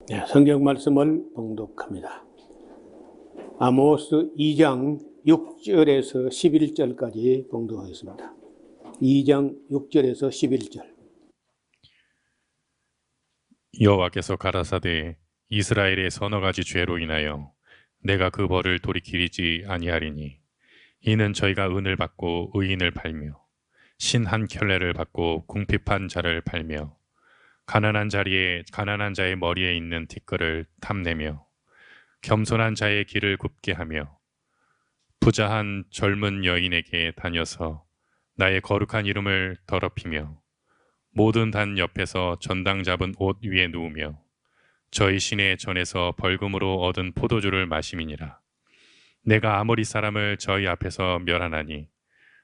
네, 성경 말씀을 봉독합니다. 아모스 2장 6절에서 11절까지 봉독하겠습니다. 2장 6절에서 11절. 여호와께서 가라사대 이스라엘의 서너 가지 죄로 인하여 내가 그 벌을 돌이키지 아니하리니 이는 저희가 은을 받고 의인을 팔며 신 한 켤레를 받고 궁핍한 자를 팔며 가난한 자의 머리에 있는 티끌을 탐내며 겸손한 자의 길을 굽게 하며 부자한 젊은 여인에게 다녀서 나의 거룩한 이름을 더럽히며 모든 단 옆에서 전당 잡은 옷 위에 누우며 저희 신의 전에서 벌금으로 얻은 포도주를 마심이니라. 내가 아모리 사람을 저희 앞에서 멸하나니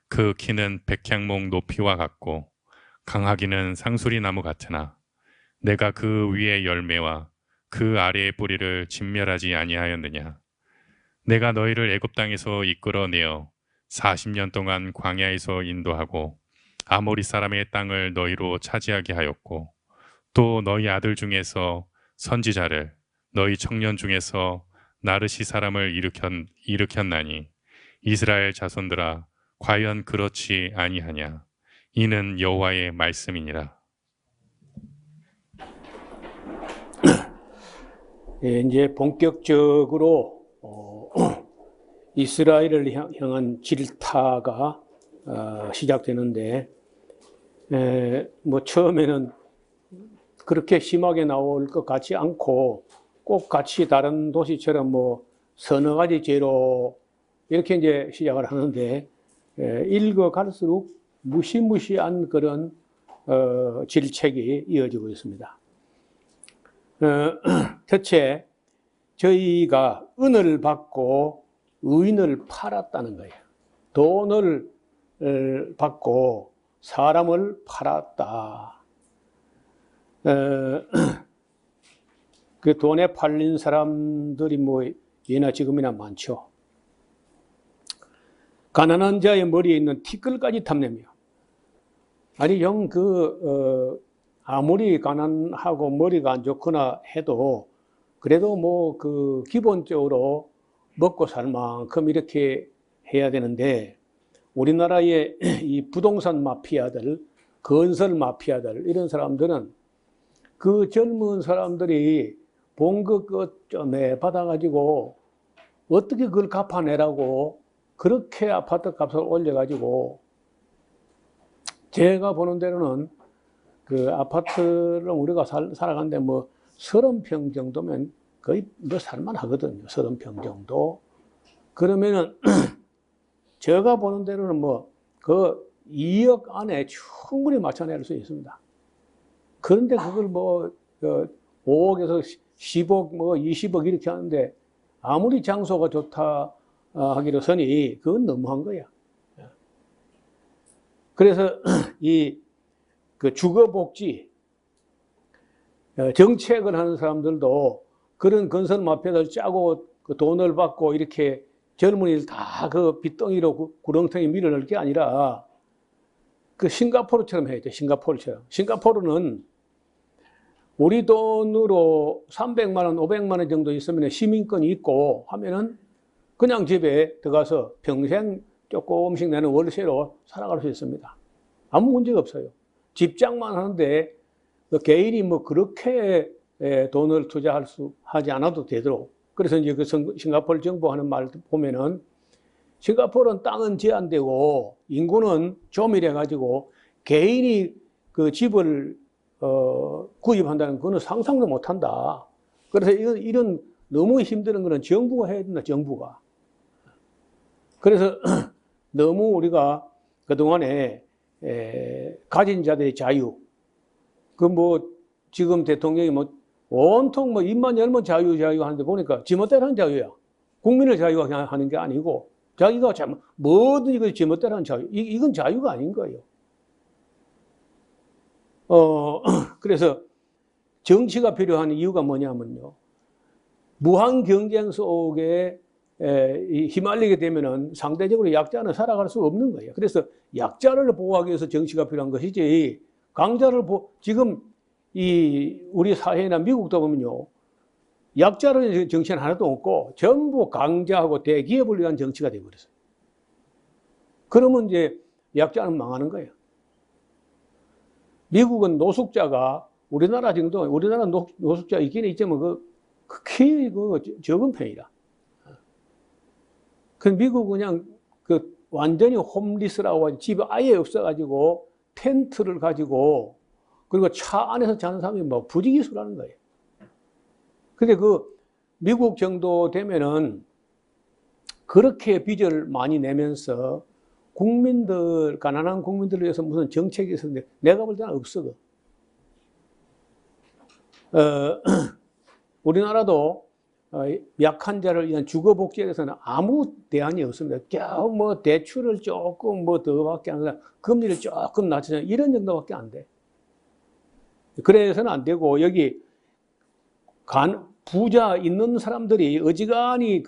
그 키는 백향목 높이와 같고 강하기는 상수리 나무 같으나 내가 그 위의 열매와 그 아래의 뿌리를 진멸하지 아니하였느냐. 내가 너희를 애굽 땅에서 이끌어내어 40년 동안 광야에서 인도하고 아모리 사람의 땅을 너희로 차지하게 하였고 또 너희 아들 중에서 선지자를 너희 청년 중에서 나르시 사람을 일으켰나니 이스라엘 자손들아 과연 그렇지 아니하냐. 이는 여호와의 말씀이니라. 예, 이제 본격적으로 이스라엘을 향한 질타가 시작되는데, 뭐 처음에는 그렇게 심하게 나올 것 같지 않고 꼭 같이 다른 도시처럼 뭐 서너 가지 죄로 이렇게 이제 시작을 하는데, 읽어갈수록 무시무시한 그런 질책이 이어지고 있습니다. 첫째, 저희가 은을 받고 의인을 팔았다는 거예요. 돈을 받고 사람을 팔았다. 그 돈에 팔린 사람들이 뭐 예나 지금이나 많죠. 가난한 자의 머리에 있는 티끌까지 탐내며, 아니 아무리 가난하고 머리가 안 좋거나 해도 그래도 뭐 그 기본적으로 먹고 살 만큼 이렇게 해야 되는데, 우리나라의 이 부동산 마피아들, 건설 마피아들, 이런 사람들은 그 젊은 사람들이 본 것쯤에 받아가지고 어떻게 그걸 갚아내라고 그렇게 아파트 값을 올려가지고, 제가 보는 대로는 그 아파트를 우리가 살아가는데 뭐 30평 정도면 거의 뭐 살만하거든요. 30평 정도. 그러면은 제가 보는 대로는 뭐 그 2억 안에 충분히 맞춰낼 수 있습니다. 그런데 그걸 뭐 5억에서 10억 뭐 20억 이렇게 하는데, 아무리 장소가 좋다 하기로서니 그건 너무한 거야. 그래서 그 주거복지 정책을 하는 사람들도 그런 건설 마피아들 짜고 그 돈을 받고 이렇게 젊은이들 다 그 빚덩이로 구렁텅이 밀어넣을 게 아니라 그 싱가포르처럼 해야 돼. 싱가포르처럼. 싱가포르는 우리 돈으로 300만 원, 500만 원 정도 있으면 시민권이 있고 하면은 그냥 집에 들어가서 평생 조금씩 내는 월세로 살아갈 수 있습니다. 아무 문제가 없어요. 집장만 하는데 개인이 뭐 그렇게 돈을 하지 않아도 되도록. 그래서 이제 그 싱가포르 정부 하는 말 보면은, 싱가포르는 땅은 제한되고 인구는 조밀해가지고 개인이 그 집을 구입한다는 거는 상상도 못한다. 그래서 이런 너무 힘드는 거는 정부가 해야 된다. 정부가. 그래서 너무 우리가 그동안에 가진 자들의 자유, 그 뭐 지금 대통령이 뭐 온통 뭐 입만 열면 자유 하는데 보니까 지멋대로 하는 자유야. 국민을 자유하는 게 아니고 자기가 뭐든지 지멋대로 하는 자유. 이건 자유가 아닌 거예요. 그래서 정치가 필요한 이유가 뭐냐면요, 무한 경쟁 속에 휘말리게 되면은 상대적으로 약자는 살아갈 수 없는 거예요. 그래서 약자를 보호하기 위해서 정치가 필요한 것이지, 강자를 지금 우리 사회나 미국도 보면요, 약자라는 정치는 하나도 없고 전부 강자하고 대기업을 위한 정치가 되어버렸어요. 그러면 이제 약자는 망하는 거예요. 미국은 노숙자가 우리나라 정도, 우리나라 노숙자 있긴 있지만 극히 적은 편이다. 그 미국 그냥 완전히 홈리스라고 집이 아예 없어가지고 텐트를 가지고 그리고 차 안에서 자는 사람이 뭐 부지기수라는 거예요. 근데 미국 정도 되면은 그렇게 빚을 많이 내면서 가난한 국민들을 위해서 무슨 정책이 있었는데 내가 볼 때는 없어. 우리나라도 약한 자를 위한 주거복지에 대해서는 아무 대안이 없습니다. 겨우 뭐 대출을 조금 뭐 더밖에 안 돼. 금리를 조금 낮추자. 이런 정도밖에 안 돼. 그래서는 안 되고, 여기 부자 있는 사람들이 어지간히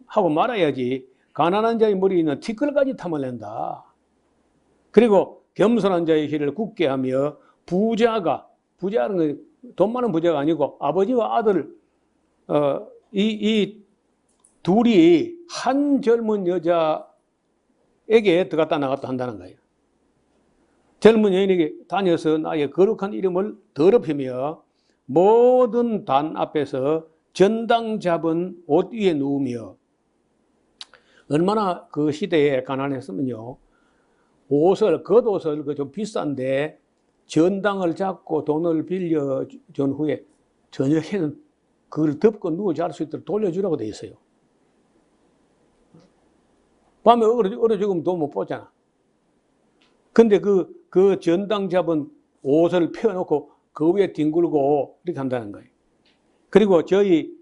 하고 말아야지. 가난한 자의 머리에 있는 티끌까지 탐을낸다. 그리고 겸손한 자의 길을 굳게 하며 부자는 돈 많은 부자가 아니고 아버지와 아들 이 둘이 한 젊은 여자에게 들어갔다 나갔다 한다는 거예요. 젊은 여인에게 다녀서 나의 거룩한 이름을 더럽히며 모든 단 앞에서 전당 잡은 옷 위에 누우며. 얼마나 그 시대에 가난했으면요, 겉옷을 좀 비싼데 전당을 잡고 돈을 빌려준 후에 저녁에는 그걸 덮고 누워 잘 수 있도록 돌려주라고 돼 있어요. 밤에 얼어 죽으면 돈 못 보잖아. 근데 그 전당 잡은 옷을 펴놓고 그 위에 뒹굴고 이렇게 한다는 거예요. 그리고 저희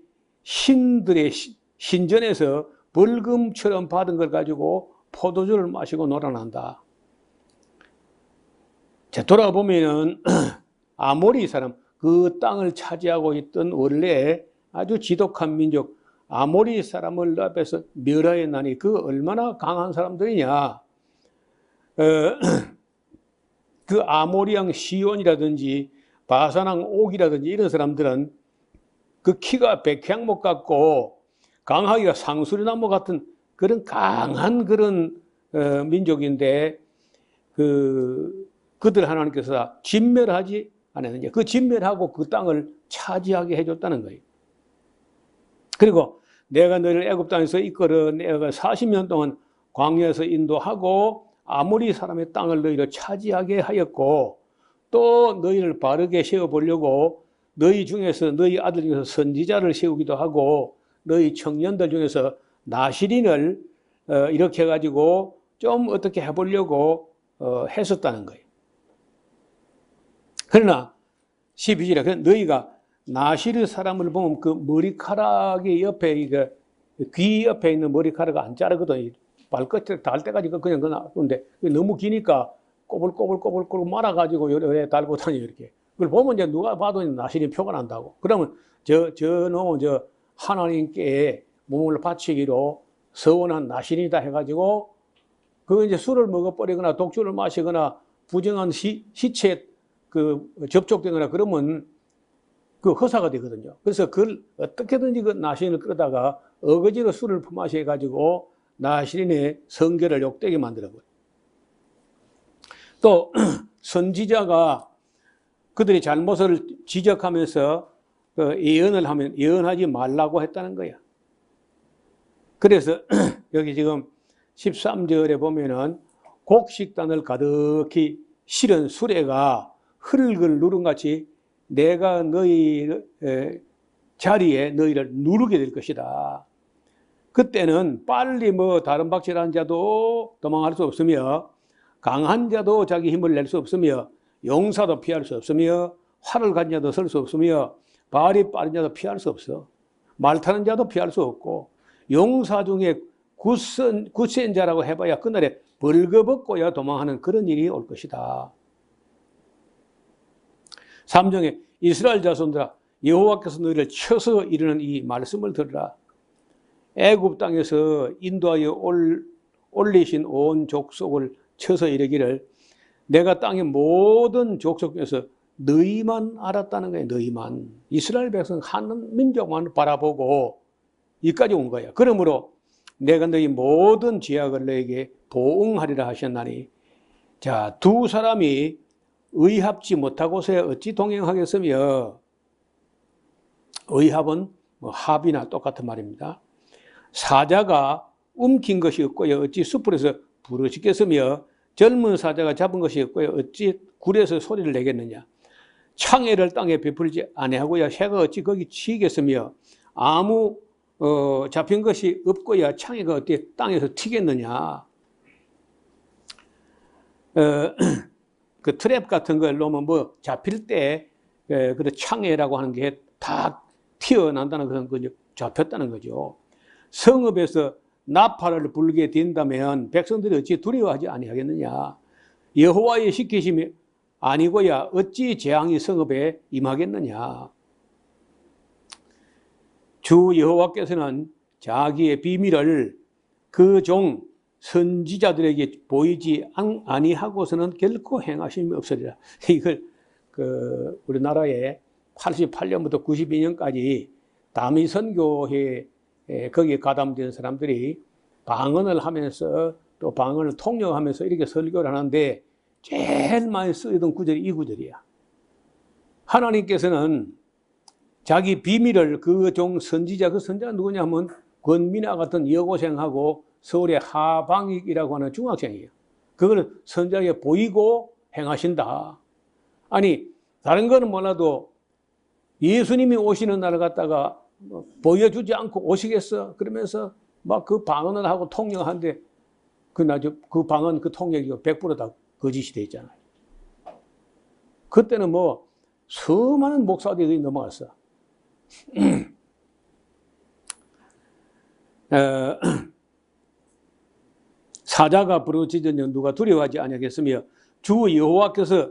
신들의 신전에서 벌금처럼 받은 걸 가지고 포도주를 마시고 놀아난다. 자, 돌아보면은 아모리 사람, 그 땅을 차지하고 있던 원래 아주 지독한 민족 아모리 사람을 앞에서 멸하여 나니 얼마나 강한 사람들이냐. 그 아모리왕 시온이라든지 바산왕 옥이라든지 이런 사람들은 그 키가 백향목 같고 강하기가 상수리나무 같은 그런 강한 그런 민족인데 그들 하나님께서 진멸하지 않았느냐. 그 진멸하고 그 땅을 차지하게 해줬다는 거예요. 그리고 내가 너희를 애굽 땅에서 이끌어 내가 40년 동안 광야에서 인도하고 아모리 사람의 땅을 너희를 차지하게 하였고, 또 너희를 바르게 세워보려고 너희 아들 중에서 선지자를 세우기도 하고 너희 청년들 중에서 나시린을 이렇게 해가지고 좀 어떻게 해보려고 했었다는 거예요. 그러나 12절에 너희가 나시르 사람을 보면 그 머리카락이 옆에 귀 옆에 있는 머리카락을 안 자르거든. 발끝에 달 때까지 그냥 놔두는데 너무 기니까 꼬불꼬불 말아가지고 요래 달고 다녀 이렇게. 그걸 보면 이제 누가 봐도 나시린 표가 난다고. 그러면 놈은 하나님께 몸을 바치기로 서원한 나시린이다 해가지고 이제 술을 먹어버리거나 독주를 마시거나 부정한 시체에 접촉되거나 그러면 허사가 되거든요. 그래서 그걸 어떻게든지 그 나시린을 끌어다가 어거지로 술을 품마셔가지고 나시린의 성결을 욕되게 만들어버려요. 또 선지자가 그들의 잘못을 지적하면서 예언을 하면 예언하지 말라고 했다는 거야. 그래서 여기 지금 13절에 보면은 곡식단을 가득히 실은 수레가 흙을 누른같이 내가 너희 자리에 너희를 누르게 될 것이다. 그때는 빨리 다른 박질하는 자도 도망할 수 없으며 강한 자도 자기 힘을 낼 수 없으며 용사도 피할 수 없으며 활을 가진 자도 설 수 없으며 발이 빠른 자도 피할 수 없어. 말 타는 자도 피할 수 없고 용사 중에 굳센 자라고 해봐야 그날에 벌거벗고야 도망하는 그런 일이 올 것이다. 3절에 이스라엘 자손들아 여호와께서 너희를 쳐서 이르는 이 말씀을 들으라. 애굽 땅에서 인도하여 올리신 온 족속을 쳐서 이르기를 내가 땅의 모든 족속 중에서 너희만 알았다는 거예요. 너희만. 이스라엘 백성 한 민족만 바라보고 여기까지 온 거예요. 그러므로 내가 너희 모든 죄악을 너에게 보응하리라 하셨나니, 자, 두 사람이 의합지 못하고서 어찌 동행하겠으며, 의합은 뭐 합이나 똑같은 말입니다. 사자가 움킨 것이 없고요 어찌 숯불에서 부르짖겠으며, 젊은 사자가 잡은 것이 없고요 어찌 굴에서 소리를 내겠느냐. 창해를 땅에 베풀지 아니하고야 해가 어찌 거기 치겠으며, 아무 잡힌 것이 없고야 창해가 어떻게 땅에서 튀겠느냐. 그 트랩 같은 걸 놓으면 뭐 잡힐 때 그 창해라고 하는 게 다 튀어난다는 것은 그 잡혔다는 거죠. 성읍에서 나팔을 불게 된다면 백성들이 어찌 두려워하지 아니하겠느냐. 여호와의 시키심이 아니고야 어찌 재앙이 성읍에 임하겠느냐. 주 여호와께서는 자기의 비밀을 그 종 선지자들에게 보이지 아니하고서는 결코 행하심이 없으리라. 이걸 우리나라에 88년부터 92년까지 다미선교회 거기에 가담된 사람들이 방언을 하면서 또 방언을 통역하면서 이렇게 설교를 하는데 제일 많이 쓰이던 구절이 이 구절이야. 하나님께서는 자기 비밀을 그 종 선지자, 그 선지자가 누구냐 하면 권민아 같은 여고생하고 서울의 하방익이라고 하는 중학생이에요. 그걸 선지자에게 보이고 행하신다. 아니, 다른 거는 몰라도 예수님이 오시는 날을 갖다가 보여주지 않고 오시겠어? 그러면서 막 그 방언을 하고 통역하는데 그 방언, 그 통역이 100% 다 거짓이 돼 있잖아요. 그때는 뭐 수많은 목사들이 넘어갔어. 사자가 부르짖으면 누가 두려워하지 아니하겠으며, 주 여호와께서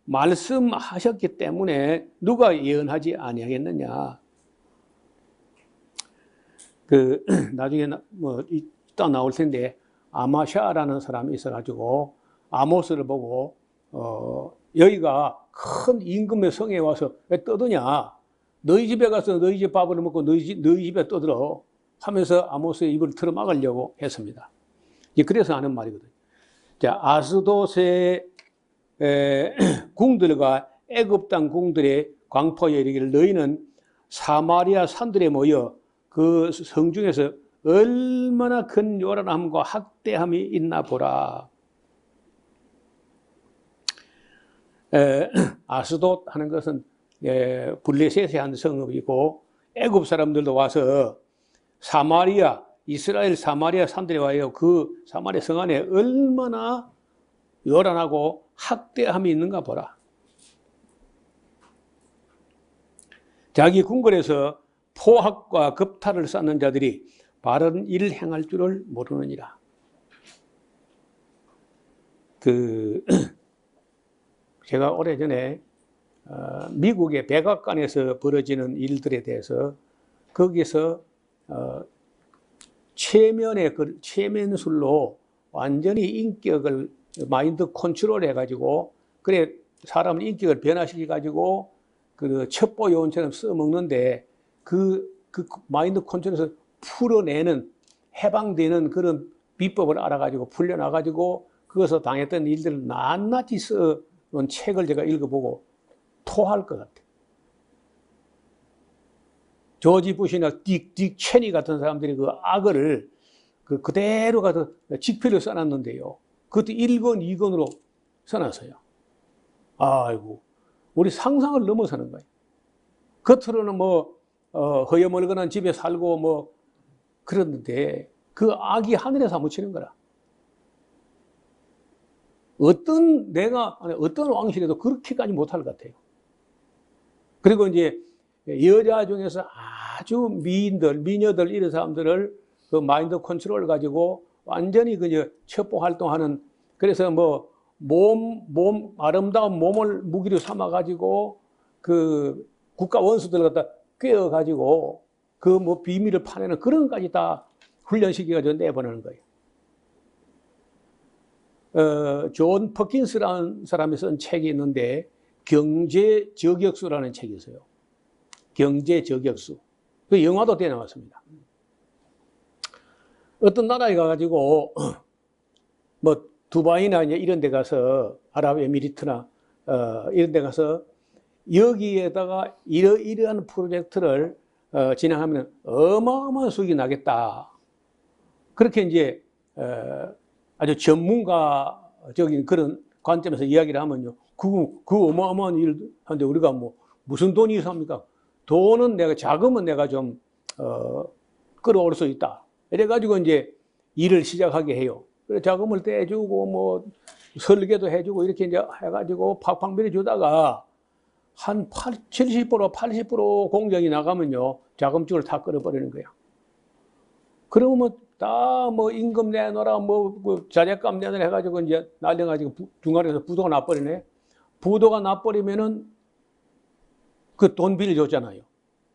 말씀하셨기 때문에 누가 예언하지 아니하겠느냐. 나중에 뭐 이따 나올 텐데 아마샤라는 사람이 있어가지고 아모스를 보고 여기가 큰 임금의 성에 와서 왜 떠드냐. 너희 집에 가서 너희 집 밥을 먹고 너희 집에 떠들어 하면서 아모스의 입을 틀어막으려고 했습니다. 그래서 하는 말이거든요. 자, 아스돗의 궁들과 애굽 땅 궁들의 광포에 이르기를 너희는 사마리아 산들에 모여 그 성중에서 얼마나 큰 요란함과 학대함이 있나 보라. 아스돗 하는 것은 블레셋의 한 성읍이고, 애굽 사람들도 와서 이스라엘 사마리아 산들에 와요. 그 사마리아 성 안에 얼마나 요란하고 학대함이 있는가 보라. 자기 궁궐에서 포학과 겁탈을 쌓는 자들이 바른 일을 행할 줄을 모르느니라. 제가 오래전에 미국의 백악관에서 벌어지는 일들에 대해서 거기서 최면술로 완전히 인격을 마인드 컨트롤 해가지고, 그래 사람을 인격을 변화시켜가지고 그 첩보 요원처럼 써먹는데 그 마인드 컨트롤에서 풀어내는, 해방되는 그런 비법을 알아가지고 풀려나가지고 그것을 당했던 일들을 낱낱이 써놓은 책을 제가 읽어보고 토할 것 같아요. 조지 부시나 딕 체니 같은 사람들이 그 악을 그대로 가서 직필을 써놨는데요. 그것도 1권, 2권으로 써놨어요. 아이고, 우리 상상을 넘어서는 거예요. 겉으로는 뭐 허여멀건한 집에 살고 뭐 그랬는데 그 악이 하늘에 사무치는 거라. 어떤 왕실에도 그렇게까지 못할 것 같아요. 그리고 이제 여자 중에서 아주 미녀들 이런 사람들을 그 마인드 컨트롤 가지고 완전히 첩보 활동하는, 그래서 뭐 아름다운 몸을 무기로 삼아 가지고 그 국가 원수들 갖다 꿰어 가지고 그 뭐 비밀을 파내는 그런 것까지 다 훈련시켜 가지고 내보내는 거예요. 존 퍼킨스라는 사람이 쓴 책이 있는데 경제 저격수라는 책이 있어요. 경제 저격수. 그 영화도 돼 나왔습니다. 어떤 나라에 가가지고 뭐 두바이나 이런 데 가서 아랍에미리트나 이런 데 가서 여기에다가 이러한 프로젝트를 진행하면 어마어마한 수익이 나겠다. 그렇게 이제 아주 전문가적인 그런 관점에서 이야기를 하면요. 그 어마어마한 일 하는데 우리가 뭐 무슨 돈이 있습니까? 돈은 자금은 내가 좀 끌어올 수 있다. 이래가지고 이제 일을 시작하게 해요. 그래 자금을 떼주고 뭐 설계도 해주고 이렇게 이제 해가지고 팍팍 밀어주다가 한 70%, 80% 공정이 나가면요. 자금줄을 다 끌어버리는 거야. 그러면 다 뭐 임금 내놓으라, 뭐 자재값 내놓으라 해가지고 이제 날려가지고 중간에서 부도가 나버리네. 부도가 나버리면은 그 돈 빌려줬잖아요.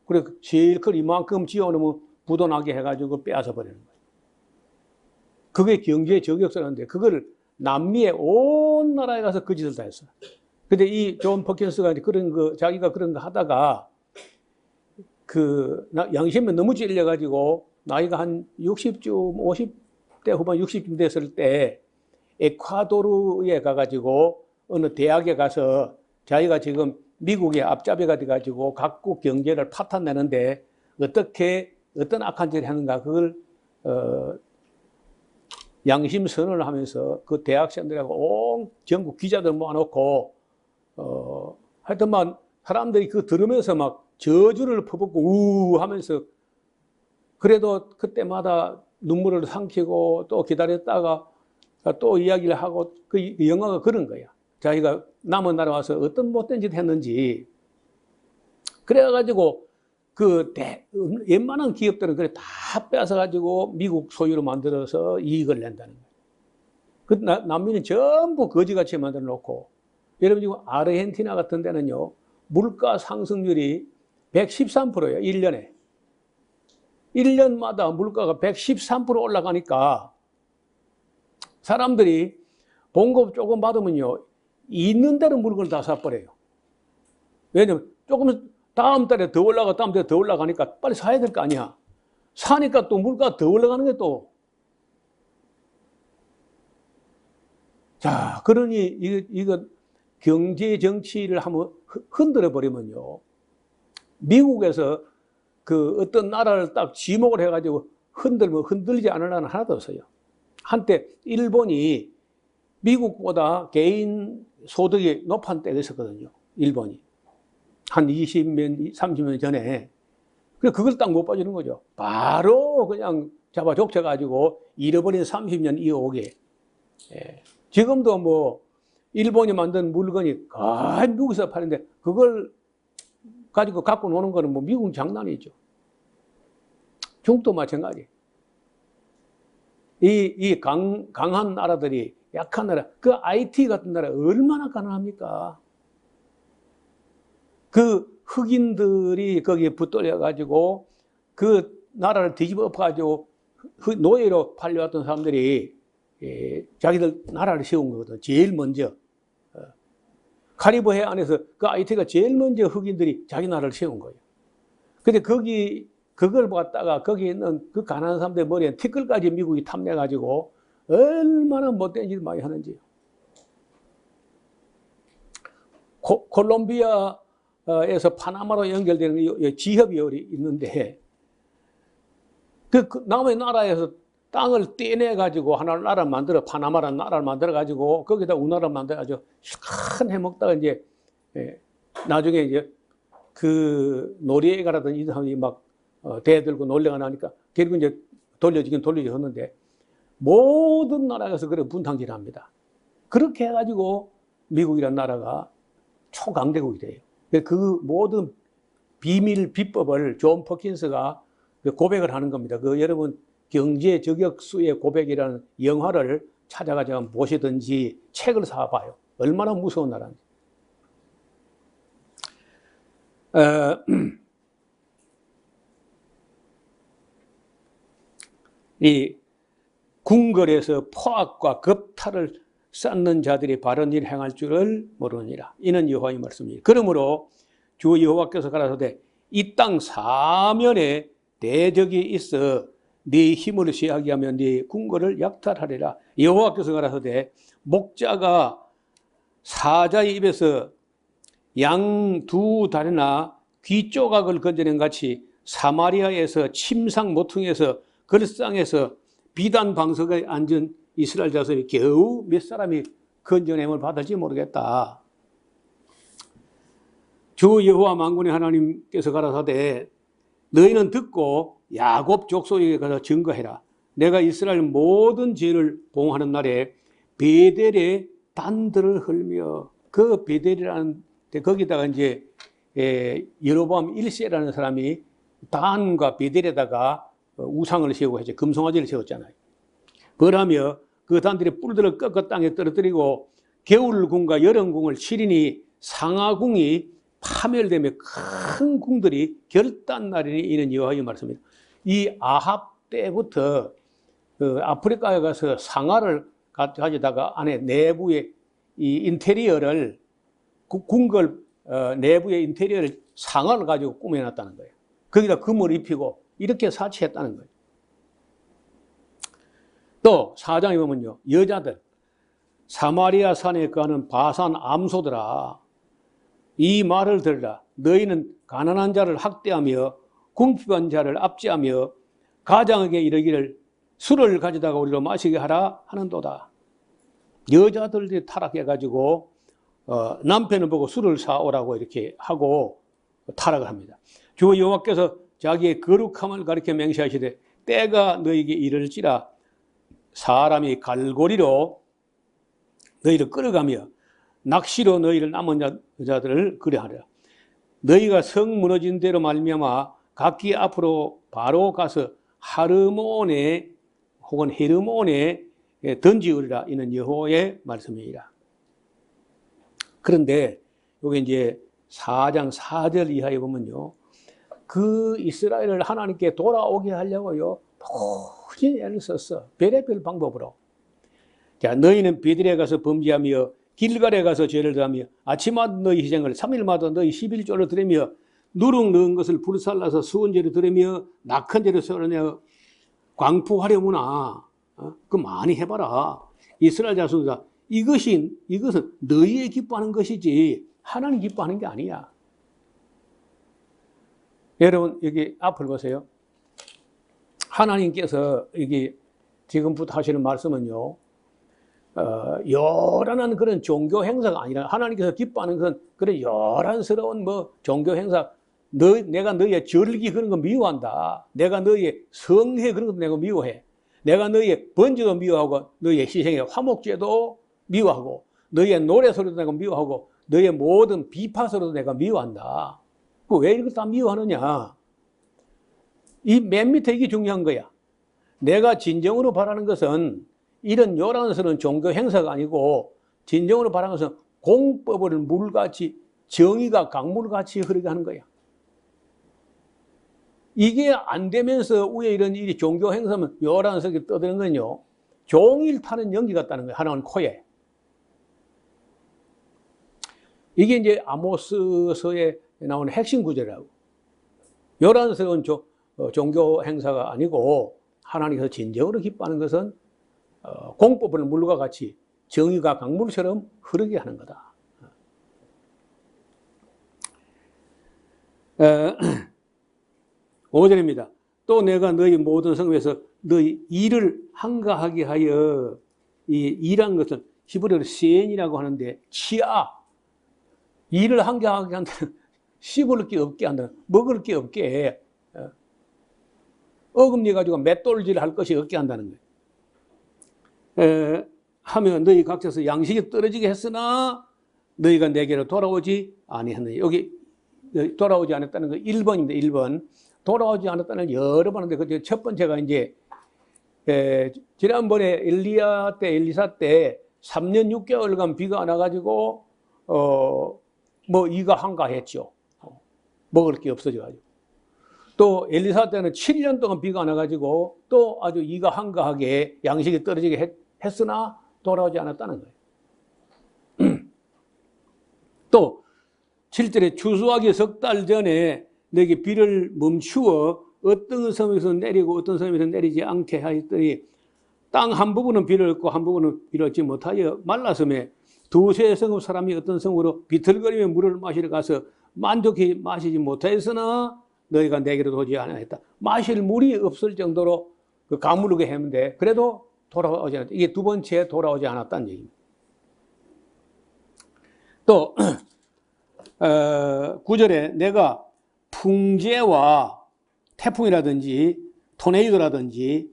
그래 실컷 이만큼 지어놓으면 부도 나게 해가지고 빼앗아 버리는 거예요. 그게 경제 저격수라는데 그거를 남미의 온 나라에 가서 그 짓을 다 했어요. 근데 이 존 퍼킨스가 그런 거 자기가 그런 거 하다가 양심에 너무 찔려가지고 나이가 한 60쯤 50대 후반 60쯤 됐을 때 에콰도르에 가가지고 어느 대학에 가서 자기가 지금 미국의 앞잡이가 돼가지고 각국 경제를 파탄내는데 어떻게 어떤 악한 짓을 하는가 그걸 양심 선언을 하면서 그 대학생들하고 온 전국 기자들 모아놓고 하여튼만 사람들이 그거 들으면서 막 저주를 퍼붓고 우 하면서 그래도 그때마다 눈물을 삼키고 또 기다렸다가 또 이야기를 하고 그 영화가 그런 거야. 자기가 남은 나라 와서 어떤 못된 짓 했는지. 그래가지고 웬만한 기업들은 그래 다 뺏어가지고 미국 소유로 만들어서 이익을 낸다는 거야. 그 남미는 전부 거지같이 만들어 놓고 여러분 지금 아르헨티나 같은 데는요. 물가 상승률이 113%예요. 1년에. 1년마다 물가가 113% 올라가니까 사람들이 봉급 조금 받으면요. 있는 대로 물건을 다 사버려요. 왜냐면 조금 다음 달에 더 올라가 다음 달에 더 올라가니까 빨리 사야 될 거 아니야. 사니까 또 물가가 더 올라가는 게 또. 자, 그러니 이거 경제 정치를 한번 흔들어 버리면요. 미국에서 그 어떤 나라를 딱 지목을 해가지고 흔들면 흔들리지 않을 나라는 하나도 없어요. 한때 일본이 미국보다 개인 소득이 높은 때가 있었거든요. 일본이. 한 20년, 30년 전에. 그래서 그걸 딱 못 봐주는 거죠. 바로 그냥 잡아 족쳐가지고 잃어버린 30년 이어오게. 예. 지금도 뭐 일본이 만든 물건이 거의 미국에서 파는데 그걸 가지고 갖고 노는 거는 뭐 미국 장난이죠. 중국도 마찬가지. 강한 나라들이 약한 나라, 그 IT 같은 나라 얼마나 가난합니까? 그 흑인들이 거기에 붙들려가지고 그 나라를 뒤집어 엎어가지고 노예로 팔려왔던 사람들이 자기들 나라를 세운 거거든. 제일 먼저. 카리브 해 안에서 그 IT가 제일 먼저 흑인들이 자기 나라를 세운 거예요. 근데 그걸 갖다가 거기 있는 그 가난한 사람들 머리에 티끌까지 미국이 탐내가지고 얼마나 못된 짓 많이 하는지요. 콜롬비아에서 파나마로 연결되는 지협이 있는데 그 남의 나라에서 땅을 떼내가지고 하나를 나라를 만들어 파나마라는 나라를 만들어가지고 거기다 우리나라를 만들어가지고 큰 해먹다가 이제 나중에 이제 그 노리에가라든 이 사람이 막 대들고 논리가 나니까 결국 이제 돌려지긴 돌려졌는데 모든 나라에서 그런 분탕질을 합니다. 그렇게 해가지고 미국이라는 나라가 초강대국이 돼요. 그 모든 비밀 비법을 존 퍼킨스가 고백을 하는 겁니다. 여러분 경제 저격수의 고백이라는 영화를 찾아가지고 보시든지 책을 사봐요. 얼마나 무서운 나라인지. 이 궁궐에서 포악과 겁탈을 쌓는 자들이 바른 일 행할 줄을 모르느니라. 이는 여호와의 말씀이니 그러므로 주 여호와께서 가라사대 이 땅 사면에 대적이 있어 네 힘을 쇠하게 하며 네 궁궐을 약탈하리라. 여호와께서 가라사대 목자가 사자의 입에서 양 두 다리나 귀 조각을 건져낸 같이 사마리아에서 침상 모퉁이에서 걸상에서 비단 방석에 앉은 이스라엘 자손이 겨우 몇 사람이 건져냄을 받을지 모르겠다. 주 여호와 만군의 하나님께서 가라사대 너희는 듣고 야곱 족속에게 가서 증거해라. 내가 이스라엘 모든 죄를 봉하는 날에 베델의 단들을 흘며 그 베델이라는 데 거기다가 이제 여로보암 1세라는 사람이 단과 베델에다가 우상을 세우고 해서 금송아지를 세웠잖아요. 그러며 그 단들이 뿔들을 꺾어 땅에 떨어뜨리고 겨울궁과 여름궁을 치리니 상하궁이 파멸되며 큰 궁들이 결단날이니 이는 여호와의 말씀입니다. 이 아합 때부터 아프리카에 가서 상아를 가져다가 안에 내부에 이 인테리어를 궁궐 내부의 인테리어를 상아를 가지고 꾸며놨다는 거예요. 거기다 금을 입히고 이렇게 사치했다는 거예요. 또 4장에 보면요, 여자들 사마리아 산에 거하는 바산 암소들아 이 말을 들으라. 너희는 가난한 자를 학대하며 궁핍한 자를 압제하며 가장에게 이르기를 술을 가져다가 우리로 마시게 하라 하는도다. 여자들이 타락해가지고 남편을 보고 술을 사오라고 이렇게 하고 타락을 합니다. 주 여호와께서 자기의 거룩함을 가리켜 맹세하시되 때가 너희에게 이를지라 사람이 갈고리로 너희를 끌어가며 낚시로 너희를 남은 여자들을 그려하리라. 너희가 성 무너진 대로 말미암아 각기 앞으로 바로 가서 하르몬에 혹은 헤르몬에 던지우리라. 이는 여호와의 말씀이니라. 그런데 여기 이제 4장 4절 이하에 보면요, 그 이스라엘을 하나님께 돌아오게 하려고요 도저히 애를 썼어. 별의별 방법으로. 자, 너희는 베들에 가서 범죄하며 길갈에 가서 죄를 더하며 아침마다 너희 희생을 3일마다 너희 11조를 드리며 누룩 넣은 것을 불살라서 수원제를 드리며 낙헌제를 썰어내어 광포하려무나. 그 많이 해봐라. 이스라엘 자손들아, 이것은 너희의 기뻐하는 것이지 하나님 기뻐하는 게 아니야. 여러분 여기 앞을 보세요. 하나님께서 여기 지금부터 하시는 말씀은요, 요란한 그런 종교 행사가 아니라 하나님께서 기뻐하는 건 그런 요란스러운 뭐 종교 행사, 내가 너희의 절기 그런 거 미워한다. 내가 너희의 성회 그런 것도 내가 미워해. 내가 너희의 번제도 미워하고 너희의 희생의 화목제도 미워하고 너희의 노래 소리도 내가 미워하고 너희의 모든 비파 소리도 내가 미워한다. 왜 이걸 다 미워하느냐? 이 맨 밑에 이게 중요한 거야. 내가 진정으로 바라는 것은 이런 요란스러운 종교 행사가 아니고 진정으로 바라는 것은 공법을 물같이 정의가 강물같이 흐르게 하는 거야. 이게 안 되면서 위에 이런 이 종교 행사면 요란스럽게 떠드는 건요, 종일 타는 연기 같다는 거예요. 하나님 코에. 이게 이제 아모스서에 나오는 핵심 구절이라고. 요란스러운 종교 행사가 아니고 하나님께서 진정으로 기뻐하는 것은 공법을 물과 같이 정의가 강물처럼 흐르게 하는 거다. 5절입니다. 또 내가 너희 모든 성읍에서 너희 일을 한가하게 하여, 이 일한 것은 히브리어로 시엔이라고 하는데 치아, 일을 한가하게 한다는, 씹을 게 없게 한다는, 먹을 게 없게, 어금니 가지고 맷돌질 할 것이 없게 한다는 거예요. 하면 너희 각자서 양식이 떨어지게 했으나 너희가 내게로 돌아오지 아니하느니. 여기 돌아오지 않았다는 거 1번입니다. 1번. 돌아오지 않았다는 걸 여러 번 하는데, 그 첫 번째가 이제, 지난번에 엘리사 때 3년 6개월간 비가 안 와가지고, 뭐 이가 한가했죠. 먹을 게 없어져가지고. 또 엘리사 때는 7년 동안 비가 안 와가지고 또 아주 이가 한가하게 양식이 떨어지게 했으나 돌아오지 않았다는 거예요. 또 7절에 추수하기 석 달 전에 너에게 비를 멈추어 어떤 섬에서 내리고 어떤 섬에서 내리지 않게 하였더니 땅 한 부분은 비를 얻고 한 부분은 비를 얻지 못하여 말라섬에 두세 성읍 사람이 어떤 성으로 비틀거리며 물을 마시러 가서 만족히 마시지 못하였으나 너희가 내게로 오지 않았다. 마실 물이 없을 정도로 그 가물게 했는데 그래도 돌아오지 않았다. 이게 두 번째 돌아오지 않았다는 얘기입니다. 또 9절에 내가 풍재와 태풍이라든지 토네이도라든지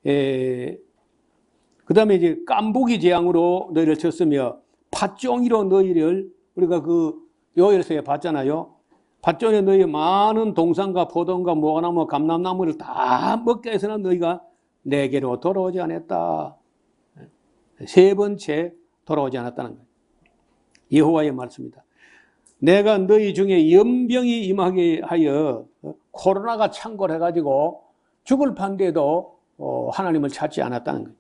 그 다음에 이제 깐부기 재앙으로 너희를 쳤으며 팥종이로 너희를 우리가 그 요엘서에 봤잖아요. 팥종에 너희 많은 동산과 포도원과 무화과나무 감람나무를 다 먹게 해서는 너희가 내게로 돌아오지 않았다. 세 번째 돌아오지 않았다는 거예요. 여호와의 말씀입니다. 내가 너희 중에 연병이 임하게 하여 코로나가 창궐해가지고 죽을 판데도 하나님을 찾지 않았다는 거예요.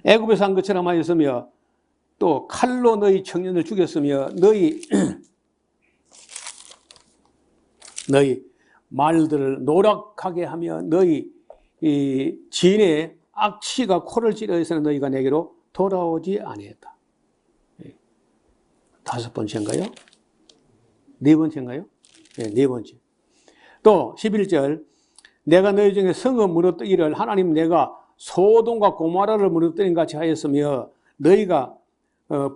애굽에서 한 것처럼 하였으며 또 칼로 너희 청년을 죽였으며 너희 말들을 노력하게 하며 너희 진의 악취가 코를 찌르어서는 너희가 내게로 돌아오지 아니했다. 다섯 번째인가요? 네 번째인가요? 네 번째. 또 11절 내가 너희 중에 성읍 무너뜨기를 하나님 내가 소돔과 고모라를 무너뜨린 같이 하였으며 너희가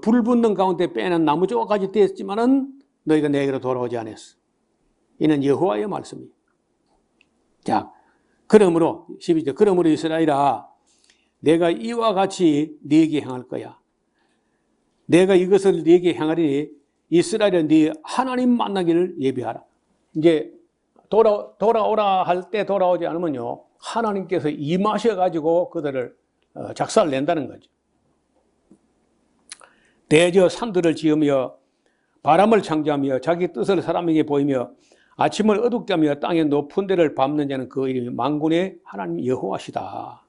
불 붙는 가운데 빼는 나무 조각까지 되었지만은 너희가 내게로 돌아오지 않았어. 이는 여호와의 말씀이에요. 자, 그러므로 12절 그러므로 이스라엘아 내가 이와 같이 네게 행할 거야. 내가 이것을 네게 행하리니 이스라엘은 네 하나님 만나기를 예비하라. 이제 돌아오라 할 때 돌아오지 않으면요 하나님께서 임하셔가지고 그들을 작살 낸다는 거죠. 대저 산들을 지으며 바람을 창조하며 자기 뜻을 사람에게 보이며 아침을 어둡게 하며 땅의 높은 데를 밟는 자는 그 이름이 만군의 하나님 여호와시다.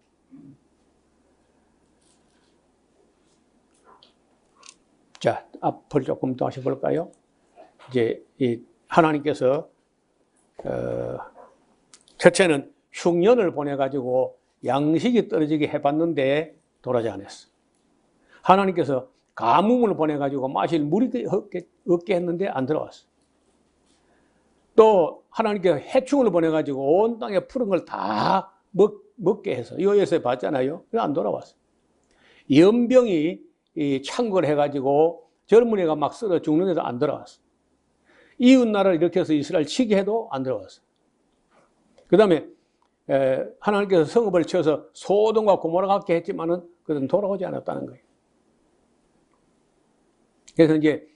자, 앞을 조금 더 하셔볼까요? 이제 이 하나님께서 첫째는 흉년을 보내가지고 양식이 떨어지게 해봤는데 돌아오지 않았어. 하나님께서 가뭄을 보내가지고 마실 물이 없게 했는데 안 들어왔어. 또 하나님께서 해충을 보내가지고 온 땅에 푸른 걸 다 먹게 해서 요에서 봤잖아요. 그래 안 돌아왔어. 연병이 창궐해가지고 젊은이가 막 썰어 죽는데도 안 들어왔어. 이웃 나라를 이렇게 해서 이스라엘 치게 해도 안 들어왔어. 그 다음에 하나님께서 성읍을 쳐서 소돔과 고모라 같게 했지만은 그들은 돌아오지 않았다는 거예요. 그래서 이제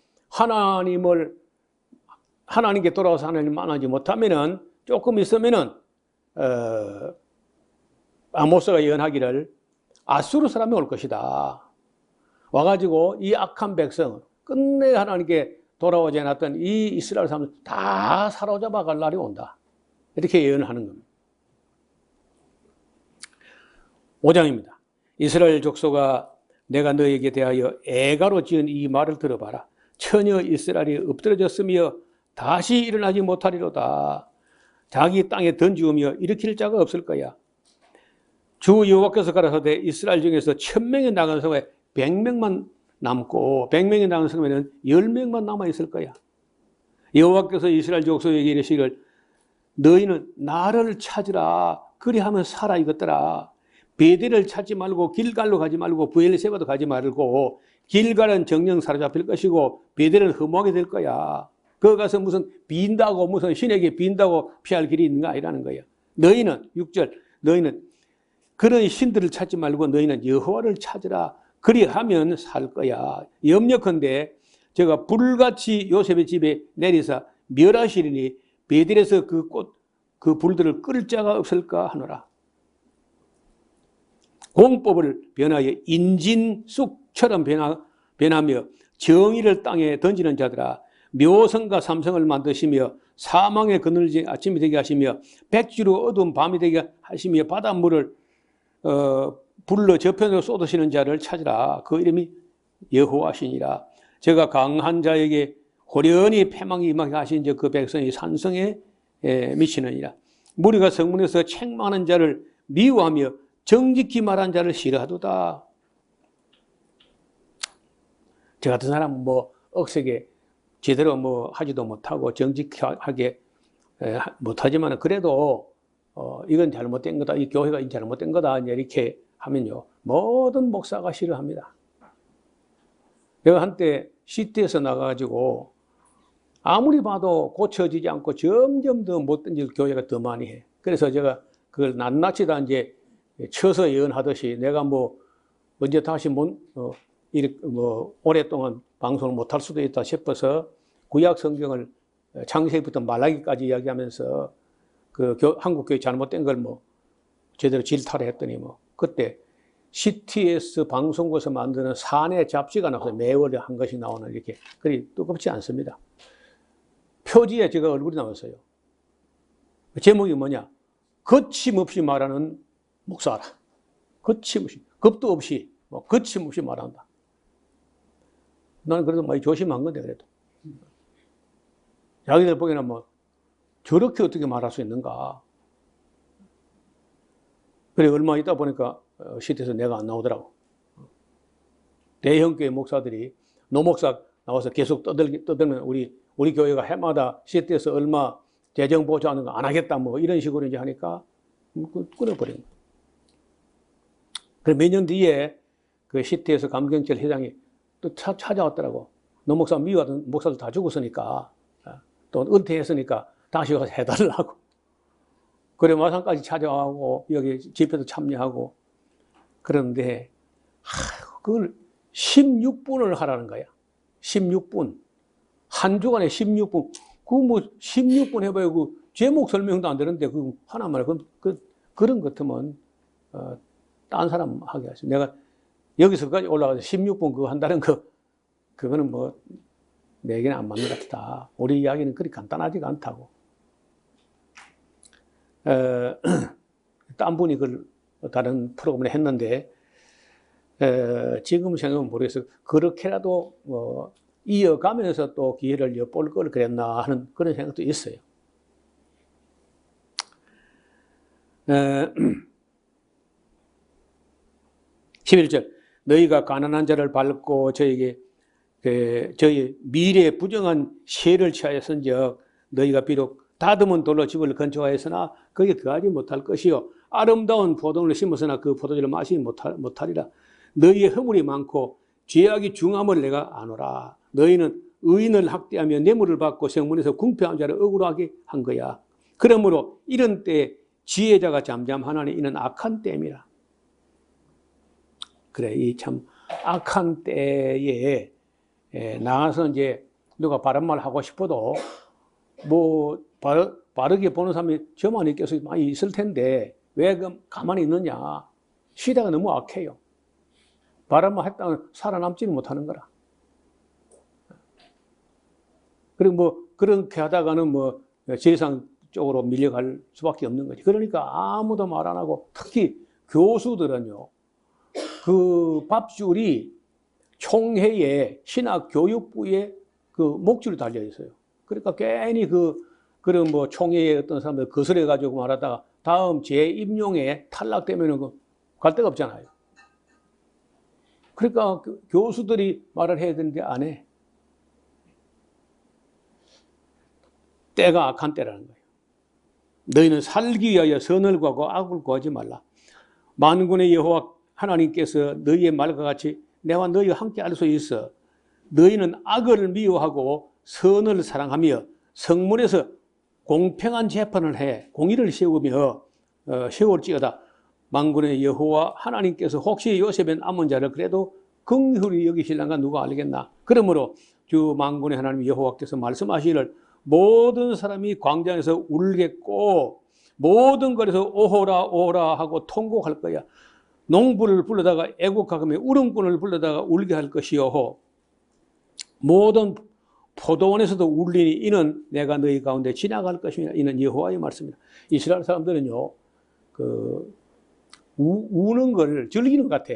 하나님께 돌아와서 하나님 만나지 못하면은 조금 있으면은 아모스가 예언하기를 아수르 사람이 올 것이다. 와가지고 이 악한 백성 끝내 하나님께 돌아오지 않았던 이 이스라엘 사람들 다 사로잡아 갈 날이 온다. 이렇게 예언하는 겁니다. 5장입니다. 이스라엘 족속아 내가 너에게 대하여 애가로 지은 이 말을 들어봐라. 처녀 이스라엘이 엎드러졌으며 다시 일어나지 못하리로다. 자기 땅에 던지우며 일으킬 자가 없을 거야. 주 여호와께서 가라사대 이스라엘 중에서 1000명이 나간 성에 100명만 남고 100명이 나간 성에는 10명만 남아있을 거야. 여호와께서 이스라엘 족속에게 이르시기를 너희는 나를 찾으라. 그리하면 살아 이것더라. 베델을 찾지 말고 길갈로 가지 말고 브엘세바도 가지 말고 길갈은 정령 사로잡힐 것이고 베델은 허무하게 될 거야. 거기 가서 무슨 빈다고 무슨 신에게 빈다고 피할 길이 있는가 아니라는 거야. 너희는 6절 너희는 그런 신들을 찾지 말고 너희는 여호와를 찾으라. 그리하면 살 거야. 염려컨대 제가 불같이 요셉의 집에 내리사 멸하시리니 베델에서 그 불들을 끌 자가 없을까 하노라. 공법을 변하여 인진쑥처럼 변하며 정의를 땅에 던지는 자들아 묘성과 삼성을 만드시며 사망의 그늘지 아침이 되게 하시며 백지로 어두운 밤이 되게 하시며 바닷물을 불러 저편으로 쏟으시는 자를 찾으라. 그 이름이 여호와시니라. 제가 강한 자에게 호련히 패망이 임하게 하신 그 백성이 산성에 미치느니라. 무리가 성문에서 책망하는 자를 미워하며 정직히 말한 자를 싫어하도다. 저 같은 사람은 뭐 억세게 제대로 뭐 하지도 못하고 정직하게 못하지만 그래도 이건 잘못된 거다, 이 교회가 잘못된 거다 이렇게 하면요 모든 목사가 싫어합니다. 내가 한때 시티에서 나가가지고 아무리 봐도 고쳐지지 않고 점점 더 못된 일 교회가 더 많이 해. 그래서 제가 그걸 낱낱이 다 이제 쳐서 예언하듯이 내가 뭐 언제 다시 오랫동안 방송을 못할 수도 있다 싶어서 구약 성경을 창세기부터 말라기까지 이야기하면서 한국교회 잘못된 걸 제대로 질타를 했더니 그때 CTS 방송국에서 만드는 사내 잡지가 나와서 매월 한 것이 나오는 이렇게 그리 뜨겁지 않습니다. 표지에 제가 얼굴이 나왔어요. 제목이 뭐냐? 거침없이 말하는 목사라. 거침없이, 겁도 없이, 거침없이 말한다. 나는 그래도 많이 조심한 건데, 그래도. 자기들 보기에는 저렇게 어떻게 말할 수 있는가. 그래, 얼마 있다 보니까 시트에서 내가 안 나오더라고. 대형교회 목사들이 노목사 나와서 계속 떠들면 우리 교회가 해마다 시트에서 얼마 재정 보조하는 거 안 하겠다 이런 식으로 이제 하니까 끊어버린 거예요. 그래 몇 년 뒤에 그 시트에서 감경철 회장이 또 찾아왔더라고. 노목사 미워하던 목사들 다 죽었으니까 또 은퇴했으니까 다시 와서 해달라고. 그래 마산까지 찾아가고 여기 집회도 참여하고 그런데 그걸 16분을 하라는 거야. 16분. 한 주간에 16분. 16분 해봐야 제목 설명도 안 되는데 하나만 그런 것 같으면 딴 사람 하게 하죠. 내가 여기서까지 올라가서 16분 그거 한다는 그거는 내게는 안 맞는 것 같다. 우리 이야기는 그리 간단하지가 않다고. 딴 분이 다른 프로그램을 했는데 지금 생각은 모르겠어요. 그렇게라도 이어가면서 또 기회를 엿볼 걸 그랬나 하는 그런 생각도 있어요. 11절 너희가 가난한 자를 밟고 저희 미래에 부정한 세를 취하였은즉 너희가 비록 다듬은 돌로 집을 건축하였으나 거기에 거하지 못할 것이요 아름다운 포도원을 심었으나 그 포도주를 마시지 못하리라. 너희의 허물이 많고 죄악이 중함을 내가 아노라. 너희는 의인을 학대하며 뇌물을 받고 성문에서 궁핍한 자를 억울하게 한 거야. 그러므로 이런 때 지혜자가 잠잠하나니 이는 악한 때임이라. 그래, 이 참 악한 때에 나가서 이제 누가 바른 말 하고 싶어도 바르게 보는 사람이 저만 있겠어 많이 있을 텐데 왜 가만히 있느냐. 시대가 너무 악해요. 바른 말 했다면 살아남지는 못하는 거라. 그리고 그렇게 하다가는 세상 쪽으로 밀려갈 수밖에 없는 거지. 그러니까 아무도 말 안 하고 특히 교수들은요. 그 밥줄이 총회에 신학교육부에 그 목줄이 달려 있어요. 그러니까 괜히 그런 총회에 어떤 사람들 거슬려가지고 말하다가 다음 재임용에 탈락되면은 갈 데가 없잖아요. 그러니까 교수들이 말을 해야 되는데 안 해. 때가 악한 때라는 거예요. 너희는 살기 위하여 선을 구하고 악을 구하지 말라. 만군의 여호와 하나님께서 너희의 말과 같이 내가 너희와 함께 할 수 있어. 너희는 악을 미워하고 선을 사랑하며 성문에서 공평한 재판을 해 공의를 세우며 세울지어다. 만군의 여호와 하나님께서 혹시 요셉의 남은 자를 그래도 긍휼히 여기실랑가 누가 알겠나. 그러므로 주 만군의 하나님 여호와께서 말씀하시기를 모든 사람이 광장에서 울겠고 모든 거리에서 오호라 오호라 하고 통곡할 거야. 농부를 불러다가 애곡하며 울음꾼을 불러다가 울게 할 것이요 모든 포도원에서도 울리니 이는 내가 너희 가운데 지나갈 것이며 이는 여호와의 말씀이다. 이스라엘 사람들은요 우는 걸 즐기는 것 같아.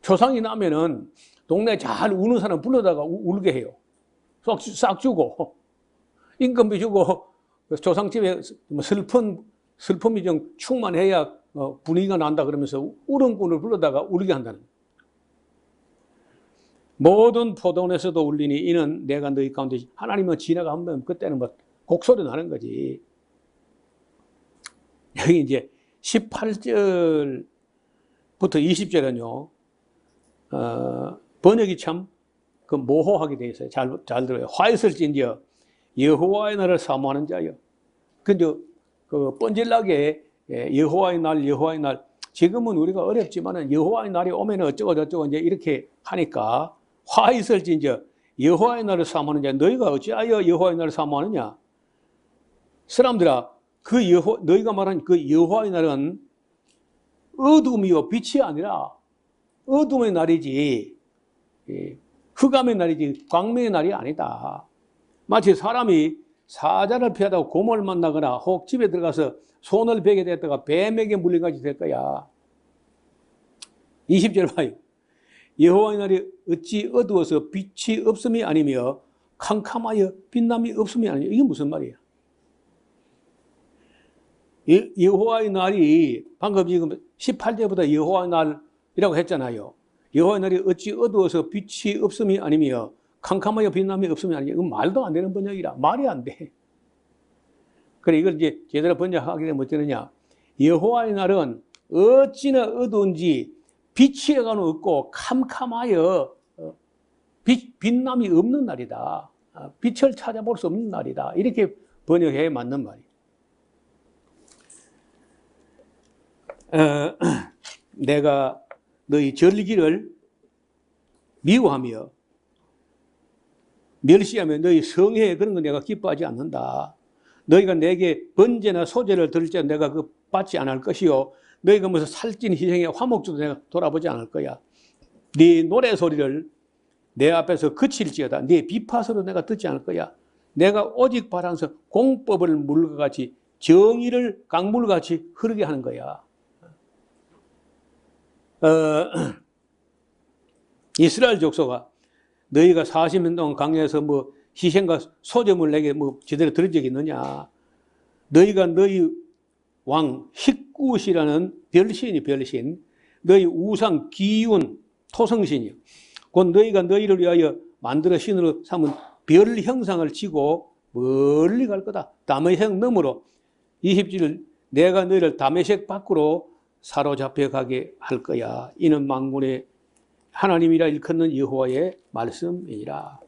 초상이 나면은 동네 잘 우는 사람 불러다가 울게 해요. 싹 주고 인건비 주고 조상집에 슬픔이 좀 충만해야 분위기가 난다 그러면서 우는 꾼을 불러다가 울게 한다는 거예요. 모든 포도원에서도 울리니 이는 내가 너희 가운데 하나님은 지나가면 그때는 뭐 곡소리 나는 거지. 여기 이제 18절부터 20절은요, 번역이 참 모호하게 되어 있어요. 잘 들어요. 화 있을진저 여호와의 날을 사모하는 자여. 근데 그 뻔질나게 여호와의 날. 지금은 우리가 어렵지만은 여호와의 날이 오면 어쩌고 저쩌고 이제 이렇게 하니까 화 있을진저 여호와의 날을 사모하는 자. 너희가 어찌하여 여호와의 날을 사모하느냐? 사람들아, 너희가 말한 그 여호와의 날은 어둠이요 빛이 아니라 어둠의 날이지 흑암의 날이지 광명의 날이 아니다. 마치 사람이 사자를 피하다가 곰을 만나거나 혹 집에 들어가서 손을 베게 됐다가 뱀에게 물려가지 될 거야. 20절 봐요. 여호와의 날이 어찌 어두워서 빛이 없음이 아니며 캄캄하여 빛남이 없음이 아니며. 이게 무슨 말이야? 여호와의 날이 방금 지금 18절부터 여호와의 날이라고 했잖아요. 여호와의 날이 어찌 어두워서 빛이 없음이 아니며 캄캄하여 빛남이 없음이 아니며. 이건 말도 안 되는 번역이라. 말이 안 돼. 그래 이걸 이제 제대로 번역하게 되면 어쩌느냐? 여호와의 날은 어찌나 어두운지 빛이 없고 캄캄하여 빛남이 없는 날이다. 빛을 찾아볼 수 없는 날이다. 이렇게 번역해 맞는 말이에요. 내가 너희 절기를 미워하며 멸시하며 너희 성회 그런 거 내가 기뻐하지 않는다. 너희가 내게 번제나 소제를 드릴 때 내가 그 받지 않을 것이요 너희가 무슨 살찐 희생의 화목주도 내가 돌아보지 않을 거야. 네 노래 소리를 내 앞에서 그칠지어다. 네 비파소로 내가 듣지 않을 거야. 내가 오직 바라면서 공법을 물과 같이 정의를 강물같이 흐르게 하는 거야. 이스라엘 족속아, 너희가 40년 동안 광야에서 뭐 희생과 소제물 내게 뭐 제대로 들은 적이 있느냐? 너희가 너희 왕 힛굿이라는 별신, 너희 우상 기운 토성신이요. 곧 너희가 너희를 위하여 만들어 신으로 삼은 별 형상을 지고 멀리 갈 거다. 다메섹 너머로 20절 내가 너희를 다메섹 밖으로 사로잡혀 가게 할 거야. 이는 만군의 하나님이라 일컫는 여호와의 말씀이니라.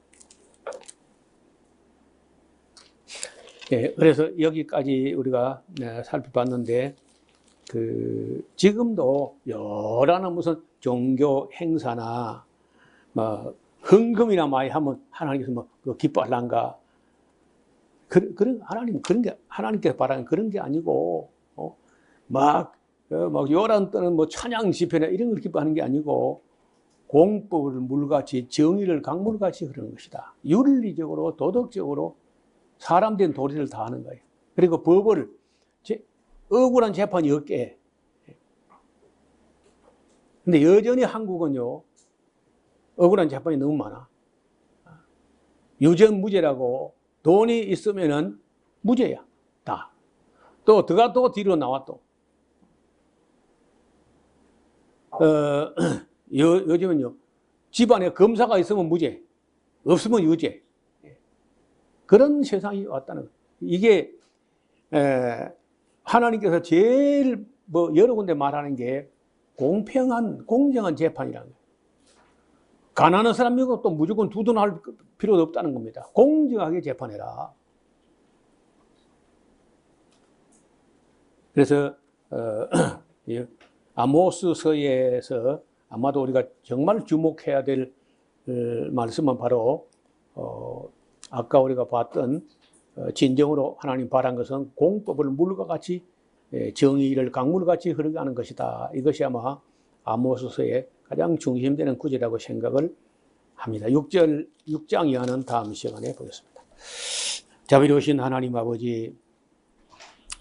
네, 그래서 여기까지 우리가 살펴봤는데 지금도 여러 무슨 종교 행사나 뭐 헌금이나 많이 하면 하나님께서 뭐 기뻐할란가? 그런 하나님 그런 게 하나님께서 바라는 그런 게 아니고 막 요란 떠는 뭐 찬양 집회나 이런 걸 기뻐하는 게 아니고 공법을 물같이 정의를 강물같이 그러는 것이다. 윤리적으로 도덕적으로 사람된 도리를 다하는 거예요. 그리고 법을 억울한 재판이 없게. 근데 여전히 한국은요 억울한 재판이 너무 많아. 유전무죄라고 돈이 있으면은 무죄야 다. 또 뒤로 나와 또. 요즘은요 집안에 검사가 있으면 무죄, 없으면 유죄. 그런 세상이 왔다는 거예요. 이게 하나님께서 제일 뭐 여러 군데 말하는 게 공평한 공정한 재판이라는 거예요. 가난한 사람이고 또 무조건 두둔할 필요도 없다는 겁니다. 공정하게 재판해라. 그래서 아모스서에서 아마도 우리가 정말 주목해야 될 말씀은 바로 아까 우리가 봤던 진정으로 하나님 바란 것은 공법을 물과 같이 정의를 강물같이 흐르게 하는 것이다. 이것이 아마 아모스서의 가장 중심되는 구절이라고 생각을 합니다. 6장 이하는 다음 시간에 보겠습니다. 자비로우신 하나님 아버지,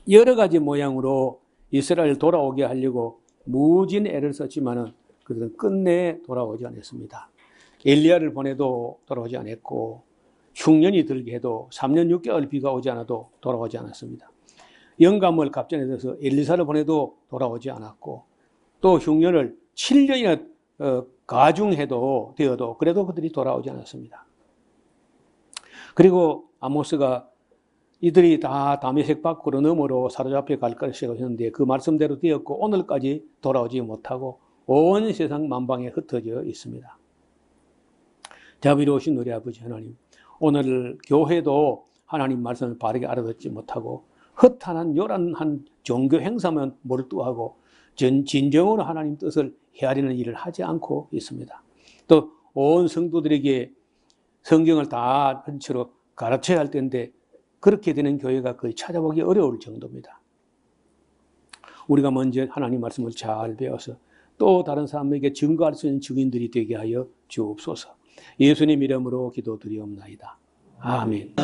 여러 가지 모양으로 이스라엘 돌아오게 하려고 무진 애를 썼지만은 그들은 끝내 돌아오지 않았습니다. 엘리야를 보내도 돌아오지 않았고 흉년이 들게 해도 3년 6개월 비가 오지 않아도 돌아오지 않았습니다. 영감을 갑전에 들어서 엘리사를 보내도 돌아오지 않았고 또 흉년을 7년이나 가중해도 되어도 그래도 그들이 돌아오지 않았습니다. 그리고 아모스가 이들이 다 다메섹 밖으로 너머로 사로잡혀 갈 것이라고 했는데 그 말씀대로 되었고 오늘까지 돌아오지 못하고 온 세상 만방에 흩어져 있습니다. 자비로우신 우리 아버지 하나님, 오늘 교회도 하나님 말씀을 바르게 알아듣지 못하고 허탄한 요란한 종교 행사만 몰두하고 진정으로 하나님 뜻을 헤아리는 일을 하지 않고 있습니다. 또 온 성도들에게 성경을 다 한처로 가르쳐야 할 텐데 그렇게 되는 교회가 거의 찾아보기 어려울 정도입니다. 우리가 먼저 하나님 말씀을 잘 배워서 또 다른 사람에게 증거할 수 있는 증인들이 되게 하여 주옵소서. 예수님 이름으로 기도드리옵나이다. 아멘.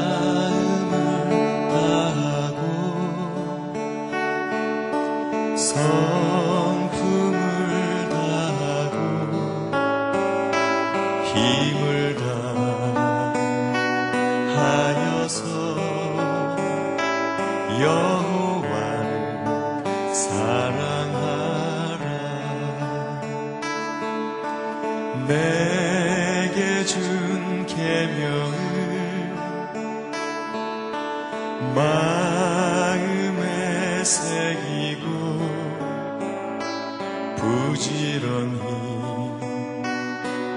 성품을 다하고 힘을 다하여서 여호와를 사랑하라. 내게 준 계명을 마음에 새기고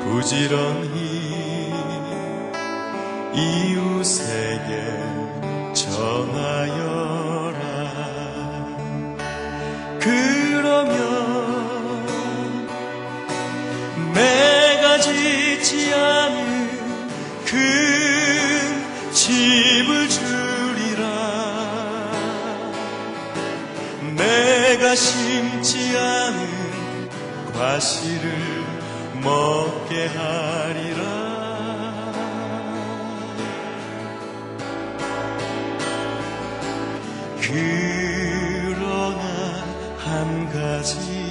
부지런히 이웃에게 전하여라. 그러면 내가 짓지 않은 큰 집을 주리라. 내가 심지 않은 과실을 먹게 하리라. 그러나 한 가지